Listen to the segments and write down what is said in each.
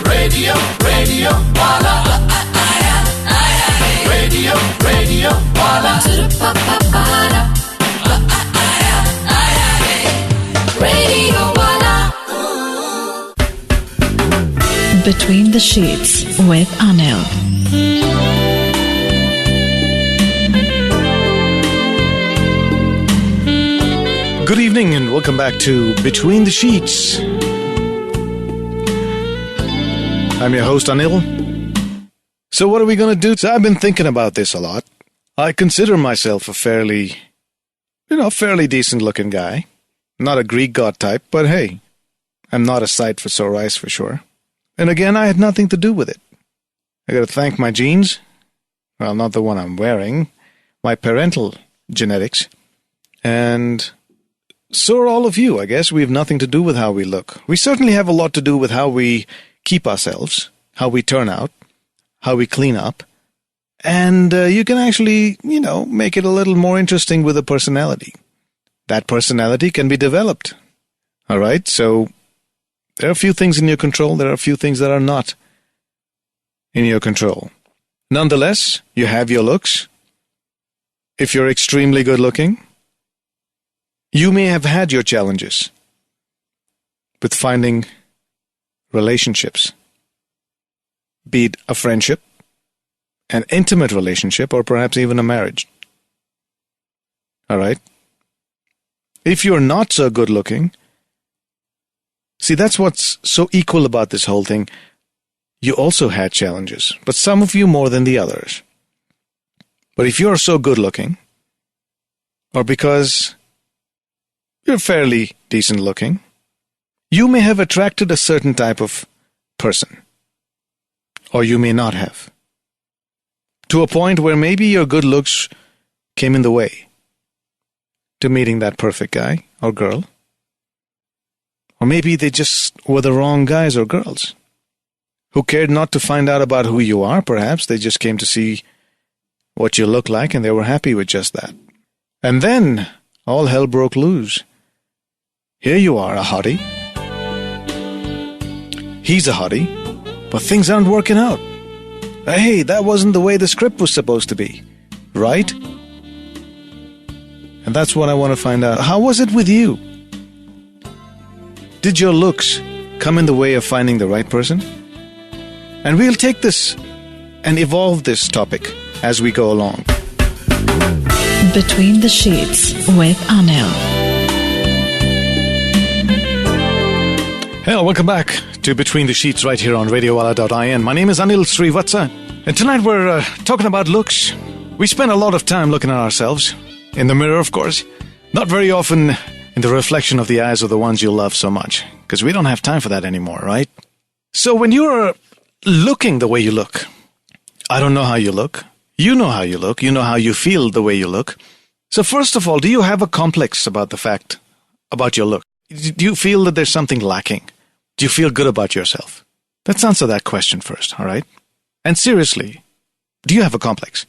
Radio, Radio Wala. Radio, Radio Wala. Radio Wala. Between the Sheets with Anil. Good evening and welcome back to Between the Sheets. I'm your host, Anil. So what are we going to do? So I've been thinking about this a lot. I consider myself a fairly decent looking guy. Not a Greek god type, but hey, I'm not a sight for sore eyes for sure. And again, I had nothing to do with it. I got to thank my genes. Well, not the one I'm wearing. My parental genetics. And so are all of you. I guess we have nothing to do with how we look. We certainly have a lot to do with how we keep ourselves, how we turn out, how we clean up. And you can actually, make it a little more interesting with a personality. That personality can be developed. All right? So there are a few things in your control. There are a few things that are not in your control. Nonetheless, you have your looks. If you're extremely good looking, you may have had your challenges with finding relationships, be it a friendship, an intimate relationship, or perhaps even a marriage. All right? If you're not so good looking, see, that's what's so equal about this whole thing. You also had challenges, but some of you more than the others. But if you're so good looking, or because you're fairly decent looking, you may have attracted a certain type of person, or you may not have, to a point where maybe your good looks came in the way to meeting that perfect guy or girl, or maybe they just were the wrong guys or girls who cared not to find out about who you are. Perhaps they just came to see what you look like and they were happy with just that. And then all hell broke loose. Here you are, a hottie. He's a hottie, but things aren't working out. Hey, that wasn't the way the script was supposed to be, right? And that's what I want to find out. How was it with you? Did your looks come in the way of finding the right person? And we'll take this and evolve this topic as we go along. Between the Sheets with Anil. Hello, welcome back to Between the Sheets right here on RadioWala.in. My name is Anil Srivatsa, and tonight we're talking about looks. We spend a lot of time looking at ourselves, in the mirror, of course. Not very often in the reflection of the eyes of the ones you love so much, because we don't have time for that anymore, right? So when you're looking the way you look, I don't know how you look. You know how you look. You know how you feel the way you look. So first of all, do you have a complex about the fact about your look? Do you feel that there's something lacking? Do you feel good about yourself? Let's answer that question first, all right? And seriously, do you have a complex?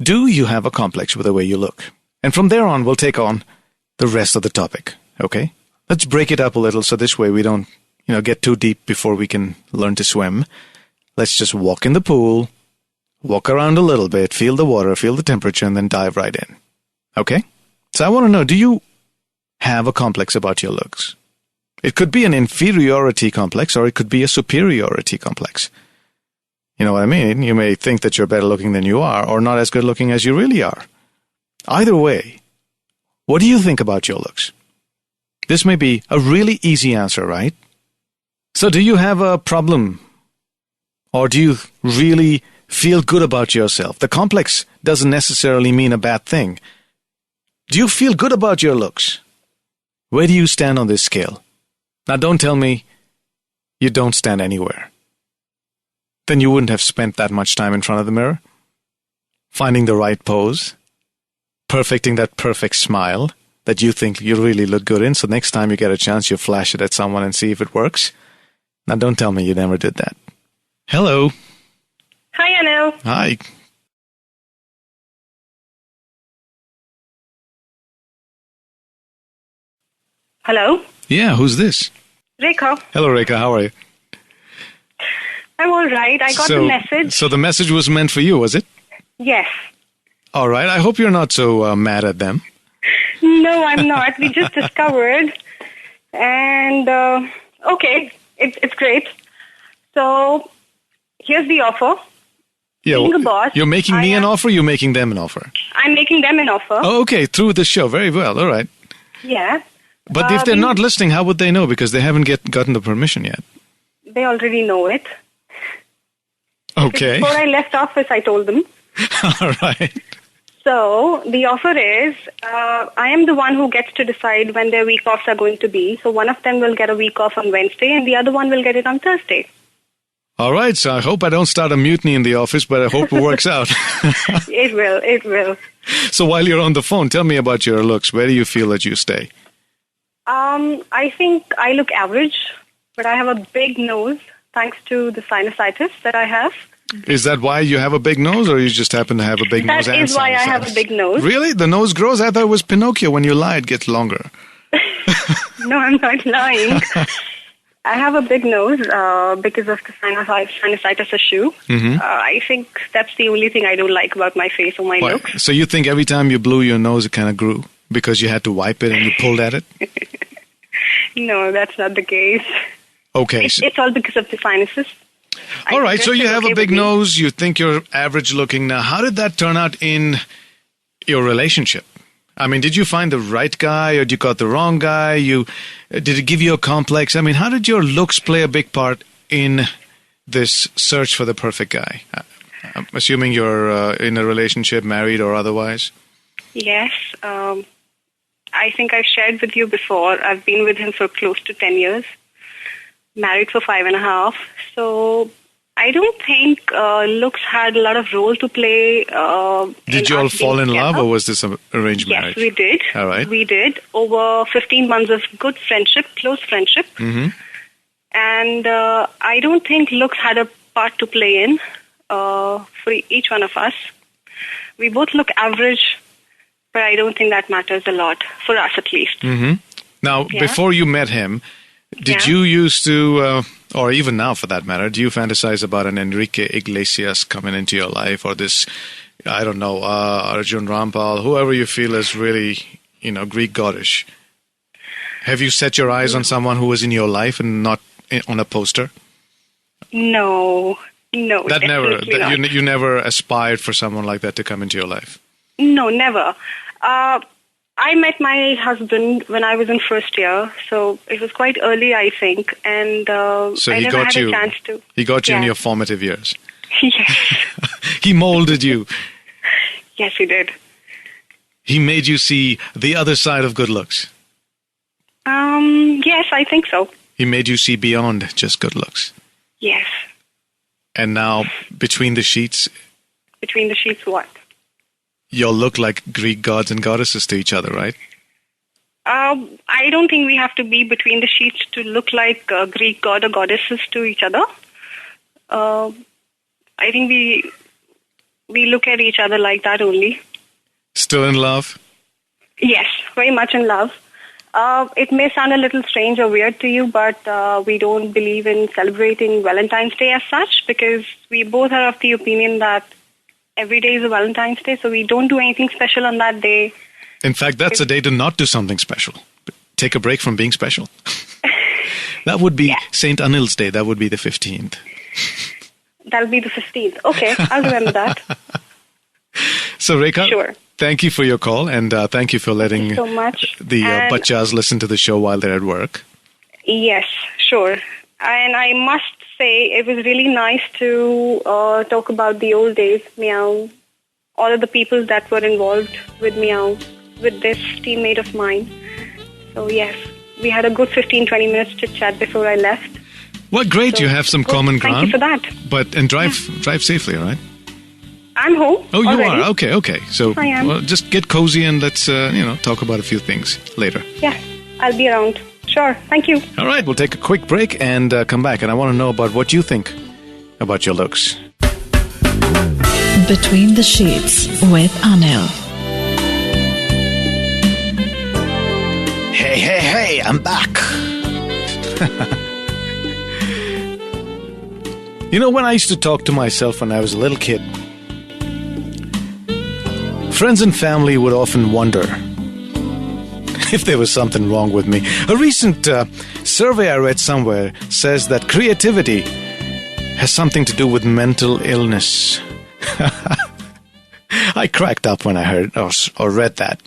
Do you have a complex with the way you look? And from there on, we'll take on the rest of the topic, okay? Let's break it up a little so this way we don't, get too deep before we can learn to swim. Let's just walk in the pool, walk around a little bit, feel the water, feel the temperature, and then dive right in, okay? So I want to know, do you have a complex about your looks? It could be an inferiority complex, or it could be a superiority complex. You know what I mean? You may think that you're better looking than you are, or not as good looking as you really are. Either way, what do you think about your looks? This may be a really easy answer, right? So do you have a problem? Or do you really feel good about yourself? The complex doesn't necessarily mean a bad thing. Do you feel good about your looks? Where do you stand on this scale? Now, don't tell me you don't stand anywhere. Then you wouldn't have spent that much time in front of the mirror, finding the right pose, perfecting that perfect smile that you think you really look good in, so next time you get a chance, you flash it at someone and see if it works. Now, don't tell me you never did that. Hello. Hi, Anil. Hi. Hello? Yeah, who's this? Rekha. Hello, Rekha. How are you? I'm all right. I got the message. So the message was meant for you, was it? Yes. All right. I hope you're not so mad at them. No, I'm not. We just discovered. And, okay, it's great. So, here's the offer. Yeah, Being a boss, you're making me I an am- offer, you're making them an offer. I'm making them an offer. Oh, okay, through the show. Very well. All right. Yeah. But if they're not listening, how would they know? Because they haven't gotten the permission yet. They already know it. Okay. Before I left office, I told them. All right. So, the offer is, I am the one who gets to decide when their week offs are going to be. So, one of them will get a week off on Wednesday and the other one will get it on Thursday. All right. So I hope I don't start a mutiny in the office, but I hope it works out. It will. So while you're on the phone, tell me about your looks. Where do you feel that you stay? I think I look average, but I have a big nose thanks to the sinusitis that I have. Is that why you have a big nose, or you just happen to have a big nose? That is why I have a big nose. Really? The nose grows? I thought it was Pinocchio. When you lie, it gets longer. No, I'm not lying. I have a big nose because of the sinusitis issue. I think that's the only thing I don't like about my face or my Why? looks. So you think every time you blew your nose, it kind of grew because you had to wipe it and you pulled at it? No, that's not the case. Okay. It's all because of the sinuses. All right. So you have a big nose. nose. You think you're average looking. Now, how did that turn out in your relationship? I mean, did you find the right guy or you got the wrong guy? Did it give you a complex? I mean, how did your looks play a big part in this search for the perfect guy? I'm assuming you're in a relationship, married or otherwise. Yes. I think I've shared with you before. I've been with him for close to 10 years. Married for 5.5. So I don't think looks had a lot of role to play. Did you all fall in love, or was this an arranged Yes, marriage? we did. All right. We did. Over 15 months of good friendship, close friendship. Mm-hmm. And I don't think looks had a part to play in for each one of us. We both look average, but I don't think that matters a lot, for us at least. Mm-hmm. Now, Yeah. before you met him, did Yeah. you used to, or even now for that matter, do you fantasize about an Enrique Iglesias coming into your life, or this, I don't know, Arjun Rampal, whoever you feel is really, Greek goddish? Have you set your eyes on someone who was in your life and not on a poster? No, That never, definitely not. you never aspired for someone like that to come into your life. No, never. I met my husband when I was in first year, so it was quite early, I think, and So I he never got had you. a chance to. He got you in Yeah. your formative years. Yes, He molded you. yes, he did. He made you see the other side of good looks. Yes, I think so. He made you see beyond just good looks. Yes. And now, between the sheets, Between the sheets, what? you'll look like Greek gods and goddesses to each other, right? I don't think we have to be between the sheets to look like Greek god or goddesses to each other. I think we look at each other like that only. Still in love? Yes, very much in love. It may sound a little strange or weird to you, but we don't believe in celebrating Valentine's Day as such because we both are of the opinion that every day is a Valentine's Day, so we don't do anything special on that day. In fact, that's a day to not do something special. Take a break from being special. That would be St. Anil's Day. That would be the 15th. That'll be the 15th. Okay, I'll remember that. So, Rekha, Sure. thank you for your call, and thank you for letting So much. the And- bachas listen to the show while they're at work. Yes, sure. And I must say it was really nice to talk about the old days, Meow. All of the people that were involved with Meow, with this teammate of mine. So yes, we had a good 15-20 minutes to chat before I left. Well, great. So You have some good. common Thank ground. you for that. And drive safely, all right? I'm home. Oh, you already. are? Okay. So, I am. well, just get cozy and let's, talk about a few things later. Yeah, I'll be around. Sure. Thank you. All right, we'll take a quick break and come back. And I want to know about what you think about your looks. Between the Sheets with Anil. Hey, I'm back. You know, when I used to talk to myself when I was a little kid, friends and family would often wonder if there was something wrong with me. A recent survey I read somewhere says that creativity has something to do with mental illness. I cracked up when I heard or read that.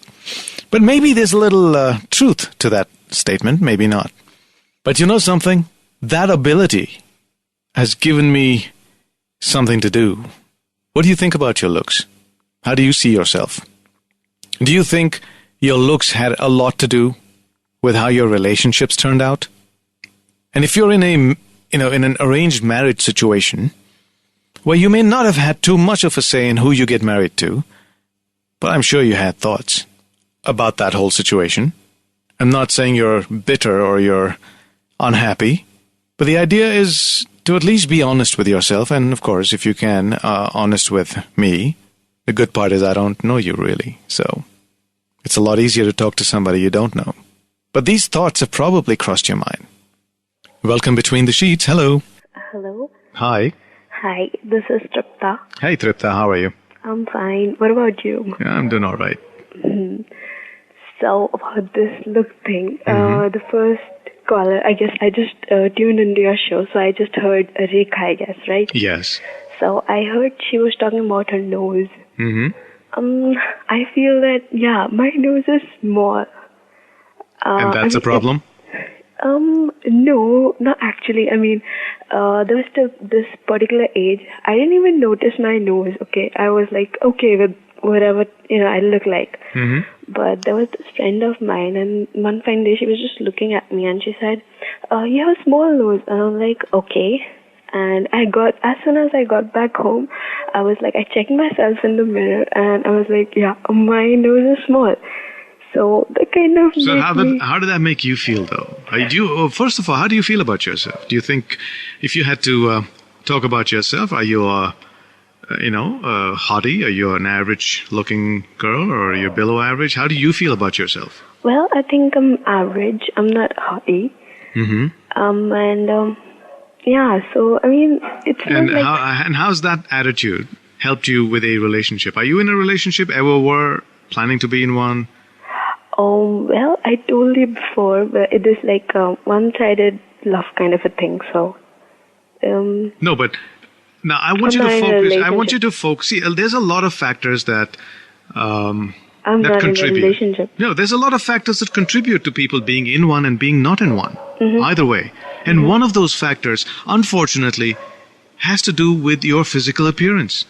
But maybe there's a little truth to that statement, maybe not. But you know something? That ability has given me something to do. What do you think about your looks? How do you see yourself? Do you think your looks had a lot to do with how your relationships turned out? And if you're in an arranged marriage situation, where you may not have had too much of a say in who you get married to, but I'm sure you had thoughts about that whole situation. I'm not saying you're bitter or you're unhappy, but the idea is to at least be honest with yourself, and of course, if you can, honest with me. The good part is I don't know you really, so it's a lot easier to talk to somebody you don't know. But these thoughts have probably crossed your mind. Welcome Between the Sheets. Hello. Hello. Hi. Hi, this is Tripta. Hey Tripta, how are you? I'm fine. What about you? Yeah, I'm doing all right. So, about this look thing, the first caller, I guess I just tuned into your show, so I just heard Rekha, I guess, right? Yes. So, I heard she was talking about her nose. Mm-hmm. I feel that, my nose is small. And that's a problem? No, not actually. I mean, there was this particular age, I didn't even notice my nose, okay? I was like, okay with whatever, I look like. Mm-hmm. But there was this friend of mine, and one fine day she was just looking at me and she said, you have a small nose. And I'm like, okay. And as soon as I got back home, I was like, I checked myself in the mirror and I was like, my nose is small. So that kind of. So how did that make you feel, though? First of all, how do you feel about yourself? Do you think, if you had to talk about yourself, are you a hottie? Are you an average-looking girl, or are you below average? How do you feel about yourself? Well, I think I'm average. I'm not hottie. Mm-hmm. So I mean, it's and not like. And how's that attitude helped you with a relationship? Are you in a relationship? Ever were planning to be in one? Well, I told you before, but it is like a one-sided love kind of a thing. So. No, but now I want you to focus. I want you to focus. See, there's a lot of factors that I'm that not contribute. in a relationship. No, there's a lot of factors that contribute to people being in one and being not in one. Mm-hmm. Either way, and one of those factors, unfortunately, has to do with your physical appearance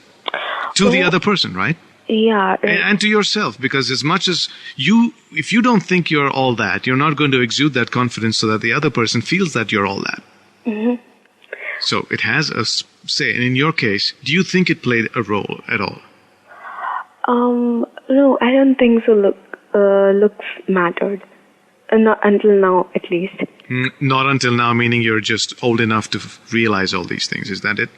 to the other person, right? Yeah. And to yourself, because as much as if you don't think you're all that, you're not going to exude that confidence so that the other person feels that you're all that. Mm-hmm. So it has a say. And in your case, do you think it played a role at all? No, I don't think so. Looks mattered. Not until now, at least. Not until now, meaning you're just old enough to realize all these things. Is that it?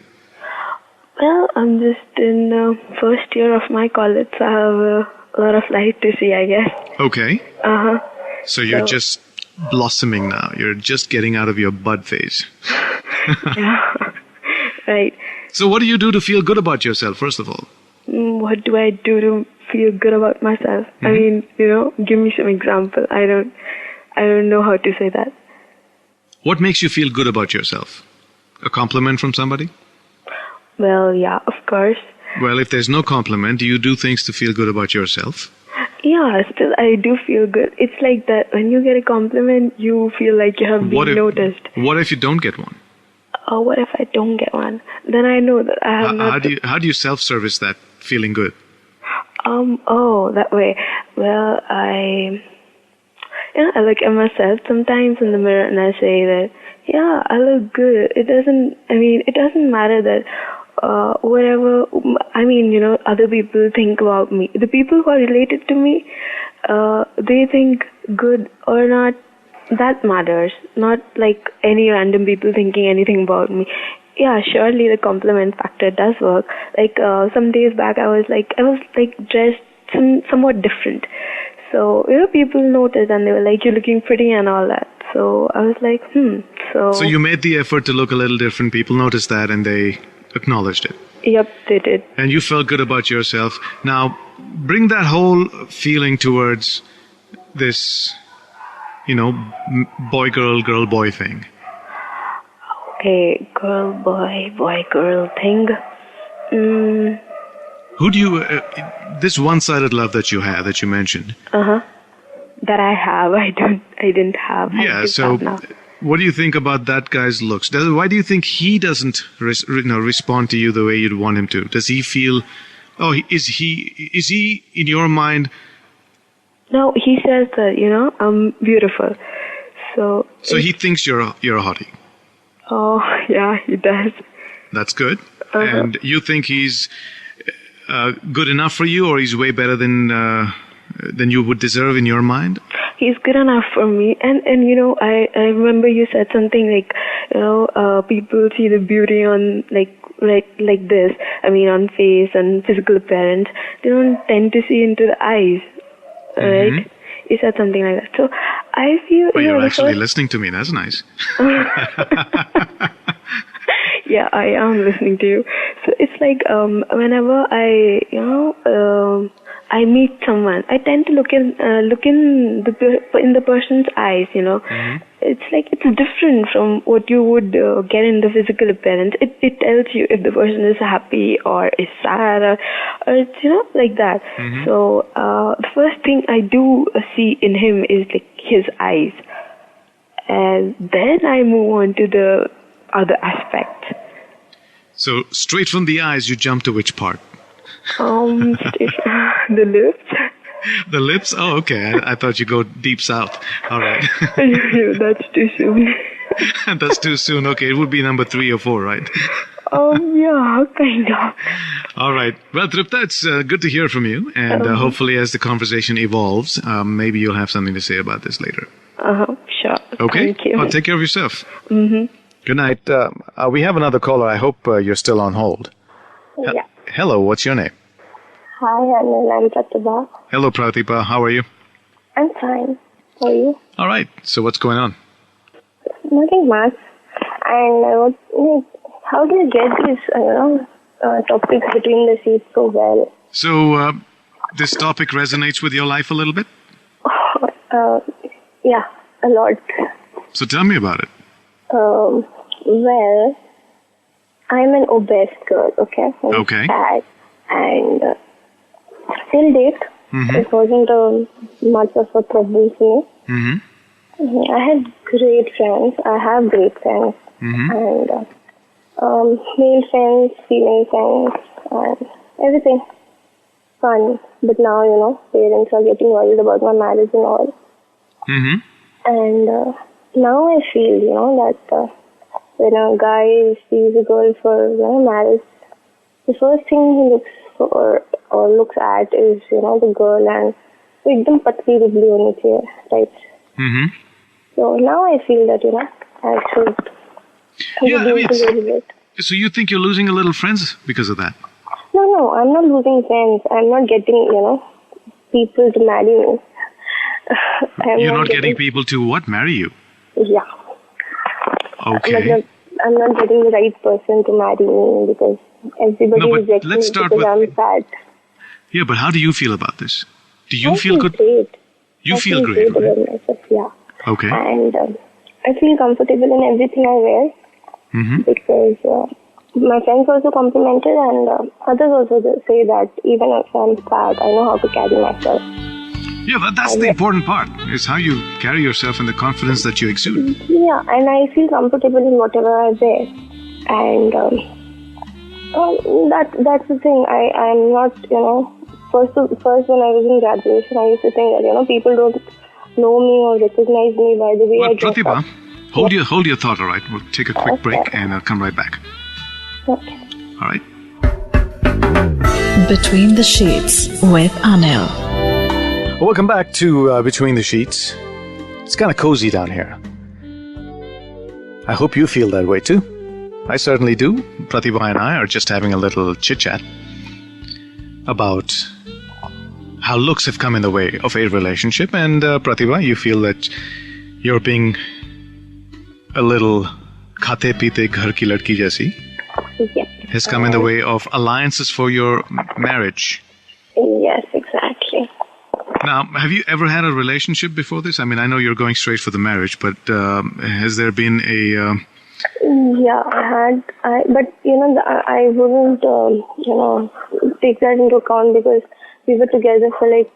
Well, I'm just in first year of my college, so I have a lot of light to see, I guess. Okay. Uh-huh. So you're just blossoming now. You're just getting out of your bud phase. Yeah. Right. So what do you do to feel good about yourself, first of all? What do I do to feel good about myself? Mm-hmm. I mean, give me some example. I don't know how to say that. What makes you feel good about yourself? A compliment from somebody? Well, yeah, of course. Well, if there's no compliment, do you do things to feel good about yourself? Yeah, still I do feel good. It's like that when you get a compliment, you feel like you have been noticed. What if you don't get one? What if I don't get one? Then I know that I have not. How do you self-service that feeling good? That way. Well, I look at myself sometimes in the mirror and I say that, I look good. It doesn't matter that other people think about me. The people who are related to me, they think good or not, that matters. Not like any random people thinking anything about me. Yeah, surely the compliment factor does work. Like some days back, I was dressed somewhat different. So So, people noticed and they were like, you're looking pretty and all that. So I was like, So you made the effort to look a little different. People noticed that and they acknowledged it. Yep, they did. And you felt good about yourself. Now, bring that whole feeling towards this, boy, girl, boy thing. Okay, girl, boy, girl thing. Who do you, this one-sided love that you had, that you mentioned. That I have, I didn't have. Yeah, so what do you think about that guy's looks? Why do you think he doesn't respond to you the way you'd want him to? Does he feel, is he in your mind? No, he says that, I'm beautiful. So he thinks you're a hottie. Oh, yeah, he does. That's good. And you think he's good enough for you, or he's way better than you would deserve in your mind? He's good enough for me. And I remember you said something like, people see the beauty on like this. I mean, on face and physical appearance. They don't tend to see into the eyes, right? You said something like that. So I feel... Well, you're actually listening to me. That's nice. Yeah, I am listening to you. So it's like whenever I meet someone, I tend to look in the person's eyes. It's like it's different from what you would get in the physical appearance. It tells you if the person is happy or is sad or it's like that. So the first thing I do see in him is like his eyes, and then I move on to the other aspect. So straight from the eyes, you jump to which part? The lips. The lips? Oh, okay. I thought you go deep south. All right. That's too soon. That's too soon. Okay, it would be number 3 or 4, right? Yeah, kind of. All right. Well, Tripta, it's good to hear from you. And hopefully as the conversation evolves, maybe you'll have something to say about this later. Sure. Okay? Thank you. Well, take care of yourself. Good night. We have another caller. I hope you're still on hold. Yeah. Hello, what's your name? Hi, Anil. I'm Pratibha. Hello, Pratibha. How are you? I'm fine. How are you? All right. So what's going on? Nothing much. And how do you get these topics between the sheets so well? So this topic resonates with your life a little bit? Yeah, a lot. So tell me about it. Well, I'm an obese girl, okay? I'm Okay. fat, and till date, it wasn't much of a problem for me. I had great friends. I have great friends. And male friends, female friends, and everything. Fun. But now, parents are getting worried about my marriage and all. And now I feel, that when a guy sees a girl for marriage, the first thing he looks for or looks at is, the girl and ekdam patli dubli honi chahiye, right? So now I feel that, I should reduce a little bit. So you think you're losing a little friends because of that? No, I'm not losing friends. I'm not getting, people to marry me. You're not getting people to what? Marry you? Yeah. Okay. I'm not getting the right person to marry me because everybody rejects me because I'm fat. Yeah, but how do you feel about this? Do you feel good? Great. You feel great, about right? myself, yeah. Okay. And I feel comfortable in everything I wear because my friends also compliment it and others also say that even if I'm fat, I know how to carry myself. Yeah, that's the important part, is how you carry yourself and the confidence that you exude. Yeah, and I feel comfortable in whatever I wear. And that's the thing. I'm not, first when I was in graduation, I used to think that, people don't know me or recognize me by the way I dress Pratibha, up. hold your thought, all right? We'll take a quick break and I'll come right back. Okay. All right? Between the Sheets with Anil. Welcome back to Between the Sheets. It's kind of cozy down here. I hope you feel that way too. I certainly do. Pratibha and I are just having a little chit-chat about how looks have come in the way of a relationship, and Pratibha, you feel that you're being a little khate pite ghar ki ladki jaisi Yes. has come in the way of alliances for your marriage. Yes, exactly. Now, have you ever had a relationship before this? I mean, I know you're going straight for the marriage, but has there been a... Yeah, but I wouldn't, take that into account because we were together for like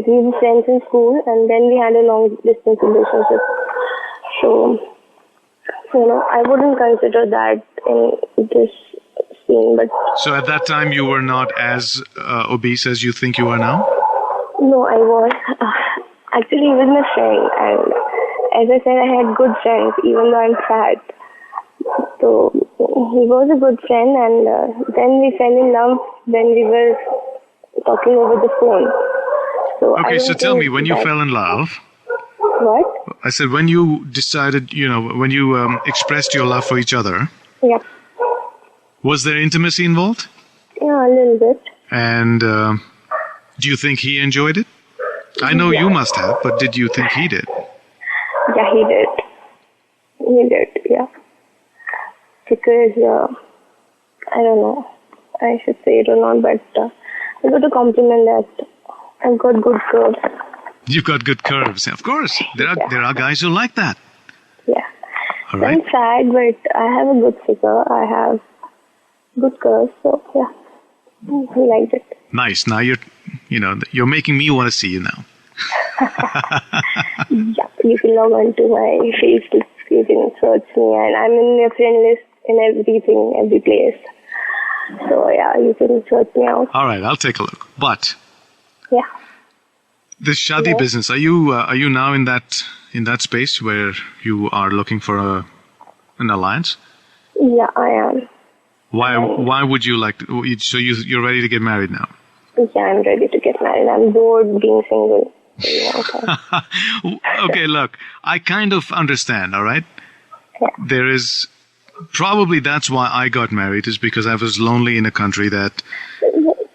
we were friends in school, and then we had a long distance relationship. So, I wouldn't consider that in this scene. But So at that time, you were not as obese as you think you are now? no, I was actually he was my friend, and as I said, I had good friends, even though I'm fat. So he was a good friend, and then we fell in love when we were talking over the phone. So Okay, so tell me, when you fell in love, What? I said when you decided, when you expressed your love for each other, Yeah. was there intimacy involved? Yeah, a little bit. And do you think he enjoyed it? I know you must have, but did you think he did? Yeah, he did. He did, yeah. Because, I don't know, I should say it or not, but I got a compliment that I've got good curves. You've got good curves. Of course. There are guys who like that. Yeah. All right. I'm fat, but I have a good figure. I have good curves, so yeah. He liked it. Nice. Now you're making me want to see you now. Yeah, you can log on to my Facebook, you can search me, and I'm in your friend list in everything, every place. So yeah, you can search me out. All right, I'll take a look. But Yeah. this shadi business, are you now in that space where you are looking for an alliance? Yeah, I am. Why would you like to? So you're ready to get married now? Yeah, I'm ready to get married. I'm bored being single. Yeah, Okay, look, I kind of understand. All right. Yeah. There is probably that's why I got married, is because I was lonely in a country that.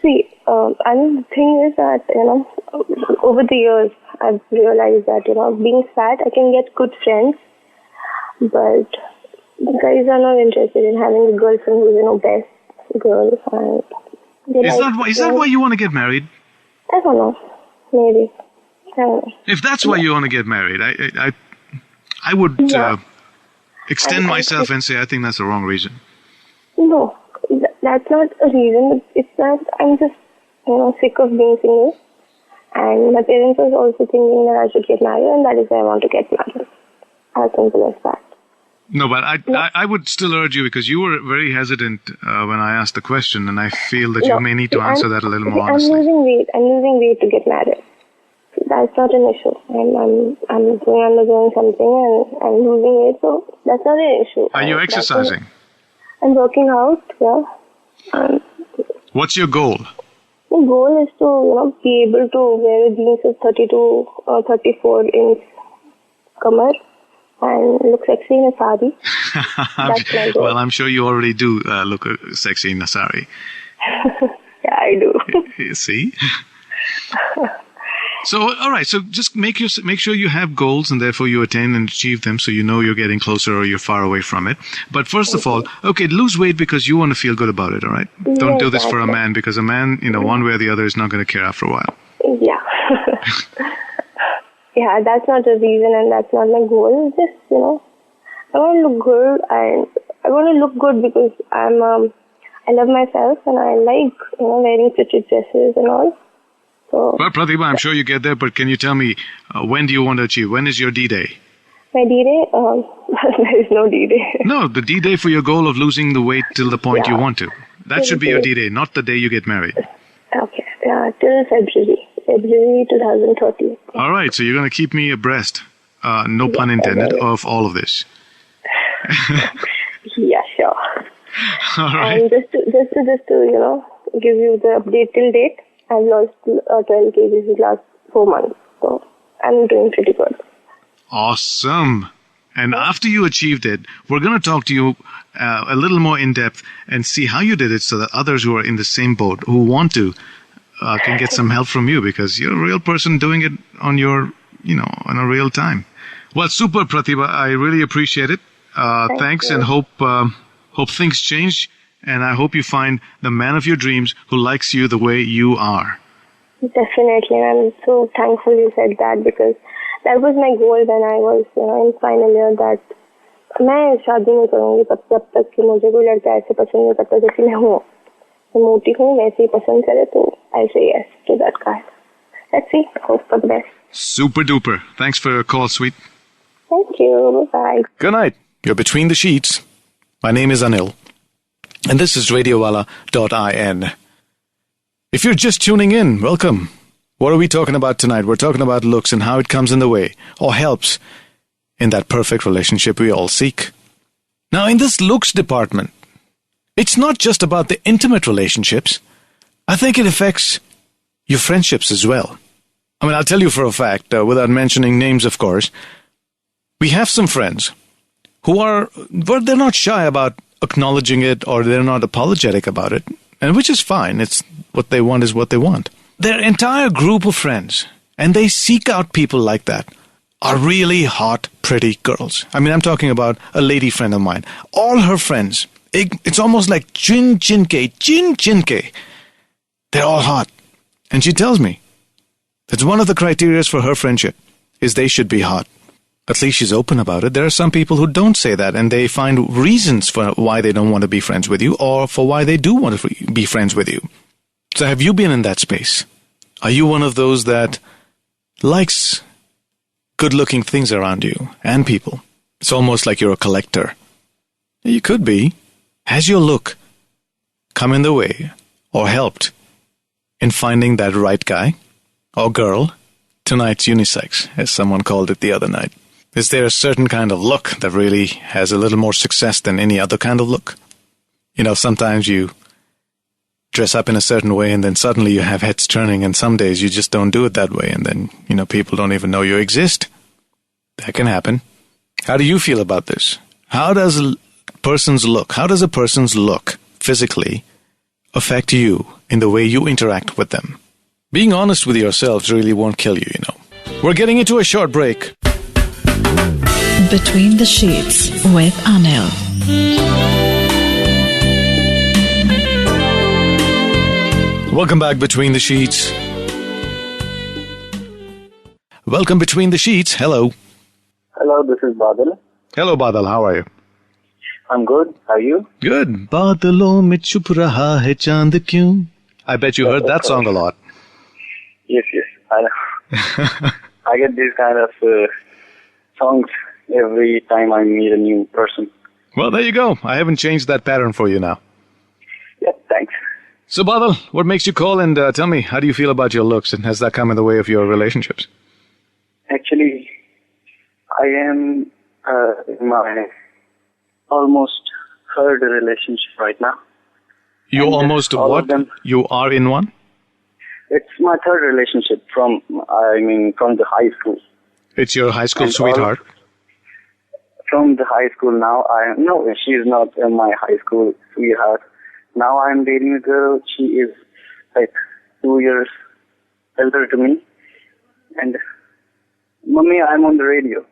See, and the thing is that, over the years, I've realized that, being fat, I can get good friends, but guys are not interested in having a girlfriend who's, best girl. And Is that why you want to get married? I don't know. Maybe. I don't know. If that's why you want to get married, I would extend myself and say I think that's the wrong reason. No, that's not a reason. It's that I'm just, sick of being single. And my parents was also thinking that I should get married, and that is why I want to get married. As simple as that. No, but I would still urge you, because you were very hesitant when I asked the question, and I feel that you may need to answer that a little more honestly. I'm losing weight to get married. That's not an issue. I'm undergoing something and I'm losing weight, so that's not an issue. Are you exercising? I'm working out, yeah. What's your goal? The goal is to, be able to wear a jeans with 32 or 34 inch kamar and look sexy in a sari. That's my goal. Well, I'm sure you already do look sexy in a sari. Yeah, I do. You see? So, all right. So just make sure you have goals, and therefore you attain and achieve them, so you know you're getting closer or you're far away from it. But first of all, okay, lose weight because you want to feel good about it, all right? Don't do this for a man, because a man, one way or the other, is not going to care after a while. Yeah. Yeah, that's not the reason, and that's not my goal. It's just, I want to look good, and I want to look good because I love myself, and I like, wearing pretty dresses and all. So, Well, Pratibha, I'm sure you get there, but can you tell me, when do you want to achieve? When is your D-Day? my D-Day, there is no D-Day. No, the D-Day for your goal of losing the weight till the point you want to. That should be your D-Day, not the day you get married. Okay, till February 2030. All right, so you're going to keep me abreast, no pun intended, of all of this. Yeah, sure. All right. And just to give you the update till date, I've lost 12 kgs in the last 4 months. So I'm doing pretty good. Awesome. And after you achieved it, we're going to talk to you a little more in depth and see how you did it, so that others who are in the same boat, who want to can get some help from you because you're a real person doing it on your, on a real time. Well, super, Pratibha. I really appreciate it. Thanks, and hope things change. And I hope you find the man of your dreams who likes you the way you are. Definitely. I'm so thankful you said that because that was my goal when I was in final year that मैं शादी नहीं करूँगी जब तक कि मुझे कोई लड़का ऐसे पसंद नहीं करता जैसे मैं हूँ मैं मोटी हूँ वैसे ही पसंद करे तो I say yes to that guy. Let's see. Hope for the best. Super duper. Thanks for your call, sweet. Thank you. Bye. Good night. You're Between the Sheets. My name is Anil. And this is RadioWala.in. If you're just tuning in, welcome. What are we talking about tonight? We're talking about looks and how it comes in the way or helps in that perfect relationship we all seek. Now, in this looks department, it's not just about the intimate relationships. I think it affects your friendships as well. I mean, I'll tell you for a fact, without mentioning names, of course, we have some friends who are, well, they're not shy about acknowledging it or they're not apologetic about it, and which is fine. It's what they want is what they want. Their entire group of friends, and they seek out people like that, are really hot, pretty girls. I mean, I'm talking about a lady friend of mine. All her friends, it's almost like chin ke. They're all hot. And she tells me that's one of the criteria for her friendship is they should be hot. At least she's open about it. There are some people who don't say that and they find reasons for why they don't want to be friends with you or for why they do want to be friends with you. So have you been in that space? Are you one of those that likes good-looking things around you and people? It's almost like you're a collector. You could be. Has your look come in the way or helped in finding that right guy or girl? Tonight's unisex, as someone called it the other night. Is there a certain kind of look that really has a little more success than any other kind of look? Sometimes you dress up in a certain way and then suddenly you have heads turning, and some days you just don't do it that way, and then, people don't even know you exist. That can happen. How do you feel about this? How does a person's look physically affect you in the way you interact with them? Being honest with yourselves really won't kill you, We're getting into a short break. Between the Sheets with Anil. Welcome back, Between the Sheets. Welcome, Between the Sheets. Hello. Hello, this is Badal. Hello, Badal. How are you? I'm good. How are you? Good. Badalon mein chup raha hai chand kyun? I bet you heard that song a lot. Yes, I know. I get these kind of songs every time I meet a new person. Well, there you go. I haven't changed that pattern for you now. Yeah, thanks. So, Badal, what makes you call and tell me, how do you feel about your looks, and has that come in the way of your relationships? Actually, I am in my almost third relationship right now. You and almost what? You are in one? It's my third relationship from the high school. It's your high school and sweetheart? From the high school now, no, she's not my high school sweetheart. Now I'm dating a girl. She is like 2 years elder to me. And Mummy, I'm on the radio.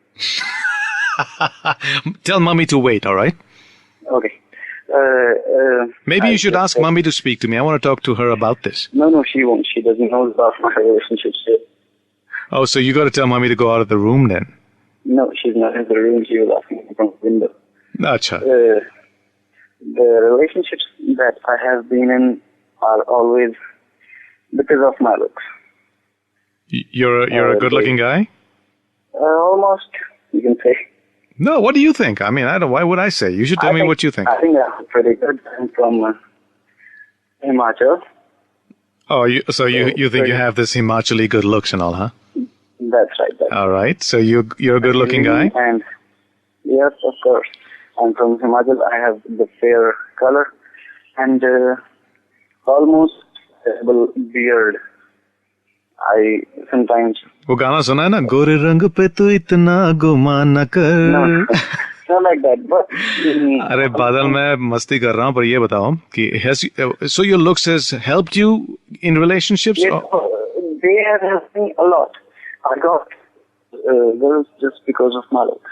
Tell Mummy to wait, all right? Okay. Maybe you should ask Mummy to speak to me. I want to talk to her about this. No, she won't. She doesn't know about my relationship yet. Oh, so you got to tell Mummy to go out of the room then? No, she's not in the room. She was asking me from the window. Acha. The relationships that I have been in are always because of my looks. You're a good-looking guy? Almost, you can say. No, what do you think? I mean, why would I say? You should tell me what you think. I think I'm pretty good. I'm from Himachal. Oh, so you think you have this Himachali good looks and all, huh? That's right. All right. So you're a good-looking guy? And yes, of course. I'm from Himachal. I have the fair color and almost beard. I sometimes... वो गाना सुना है ना, गोरे रंग पे तू इतना गुमान न कर. No. not like that. But अरे बादल मैं मस्ती कर रहा हूँ पर ये बताओ कि so your looks has helped you in relationships? yes, they have helped me a lot. I got girls just because of my looks.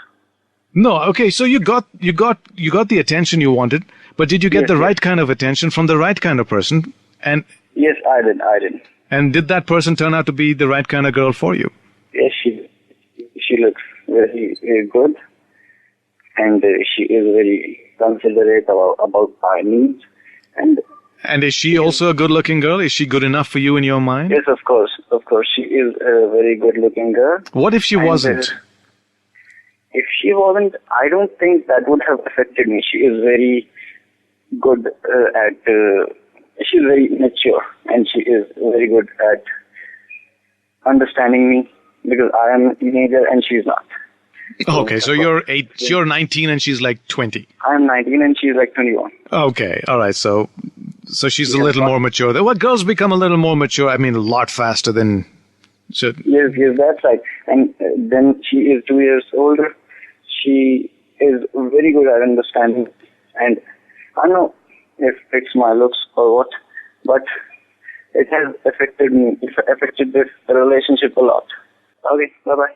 No, okay. So you got the attention you wanted, but did you get Yes, the yes. right kind of attention from the right kind of person? And Yes, I did. did that person turn out to be the right kind of girl for you? Yes, she looks very, very good, and she is very considerate about my needs. And is she also a good-looking girl? Is she good enough for you in your mind? Yes, of course, she is a very good-looking girl. What if she And, wasn't? If she wasn't, I don't think that would have affected me. She is very good she's very mature, and she is very good at understanding me because I am a teenager and she's not. Okay, so you're 19 and she's like 20. I'm 19 and she's like 21. Okay, all right. So she's a little more mature. Well, girls become a little more mature. I mean, a lot faster than. So, Yes, that's right. And then she is 2 years older. She is very good at understanding. And I don't know if it's my looks or what, but it has affected me. It affected this relationship a lot. Okay, bye-bye.